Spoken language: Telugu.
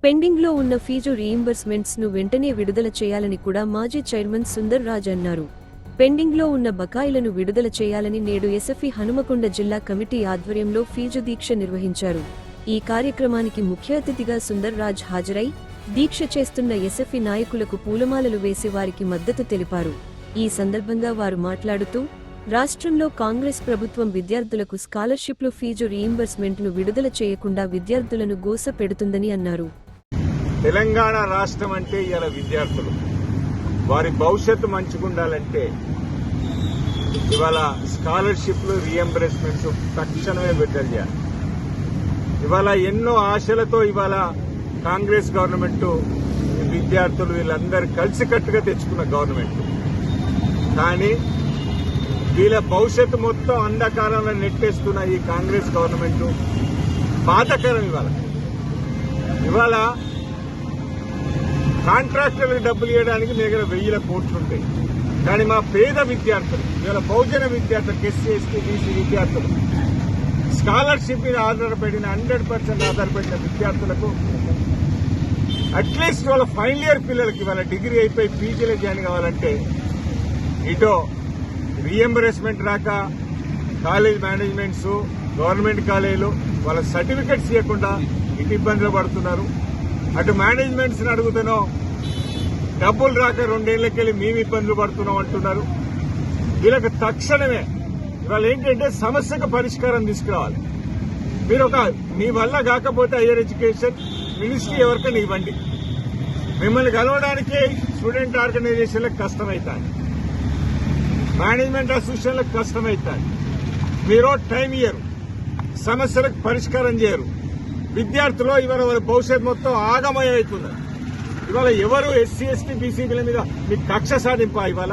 పెండింగ్లో ఉన్న ఫీజు రీయింబర్స్మెంట్స్ ను వెంటనే విడుదల చేయాలని కూడా మాజీ చైర్మన్ సుందర్ రాజ్ అన్నారు. పెండింగ్లో ఉన్న బకాయిలను విడుదల చేయాలని నేడు ఎస్ఎఫ్ఈ హనుమకొండ జిల్లా కమిటీ ఆధ్వర్యంలో ఫీజు దీక్ష నిర్వహించారు. ఈ కార్యక్రమానికి ముఖ్య అతిథిగా సుందర్ రాజ్ హాజరై దీక్ష చేస్తున్న ఎస్ఎఫ్ఈ నాయకులకు పూలమాలలు వేసి వారికి మద్దతు తెలిపారు. ఈ సందర్భంగా వారు మాట్లాడుతూ రాష్ట్రంలో కాంగ్రెస్ ప్రభుత్వం విద్యార్థులకు స్కాలర్షిప్లు ఫీజు రీయింబర్స్మెంట్ ను విడుదల చేయకుండా విద్యార్థులను గోస పెడుతుందని అన్నారు. తెలంగాణ రాష్ట్రం అంటే ఇలా విద్యార్థులు వారి భవిష్యత్తు మంచిగుండాలంటే ఇవాళ స్కాలర్షిప్లు రీఎంబర్స్మెంట్స్ తక్షణమే విడుదల చేయాలి. ఇవాళ ఎన్నో ఆశలతో ఇవాళ కాంగ్రెస్ గవర్నమెంట్ విద్యార్థులు వీళ్ళందరూ కలిసికట్టుగా తెచ్చుకున్న గవర్నమెంట్, కానీ వీళ్ళ భవిష్యత్తు మొత్తం అంధకారంలో నెట్టేస్తున్న ఈ కాంగ్రెస్ గవర్నమెంట్ బాధాకరం. ఇవాళ కాంట్రాక్టర్లకు డబ్బులు ఇవ్వడానికి మీ దగ్గర 1000 కోట్లు ఉంటాయి, కానీ మా పేద విద్యార్థులు ఇవాళ బహుజన విద్యార్థులకు ఎస్సీ ఎస్టీ బీసీ విద్యార్థులు స్కాలర్షిప్ మీద ఆధారపడిన 100% ఆధారపడిన విద్యార్థులకు అట్లీస్ట్ వాళ్ళ ఫైనల్ ఇయర్ పిల్లలకి వాళ్ళ డిగ్రీ అయిపోయి పీజీలో జాయిన్ కావాలంటే ఇటో రీఎంబర్స్మెంట్ రాక కాలేజ్ మేనేజ్మెంట్స్ గవర్నమెంట్ కాలేజీలు వాళ్ళ సర్టిఫికెట్స్ ఇవ్వకుండా ఇటు ఇబ్బందులు పడుతున్నారు. అటు మేనేజ్మెంట్స్ అడుగుతున్నాం, డబ్బులు రాక 2 ఏళ్లకెళ్ళి మేము ఇబ్బందులు పడుతున్నాం అంటున్నారు. వీళ్ళకి తక్షణమే ఇవాళ ఏంటంటే సమస్యకు పరిష్కారం తీసుకురావాలి. మీరు మీ వల్ల కాకపోతే హైయర్ ఎడ్యుకేషన్ మినిస్ట్రీ ఎవరికైనా ఇవ్వండి. మిమ్మల్ని కలవడానికి స్టూడెంట్ ఆర్గనైజేషన్లకు కష్టమవుతాయి, మేనేజ్మెంట్ అసోసియేషన్లకు కష్టమవుతాయి. మీరు టైం ఇయ్యరు, సమస్యలకు పరిష్కారం చేయరు. విద్యార్థులు ఇవాళ వాళ్ళ భవిష్యత్ మొత్తం ఆగమయం అవుతున్నారు. ఇవాళ ఎవరు ఎస్సీ ఎస్టీ బీసీల మీద మీకు కక్ష సాధింపా? ఇవాళ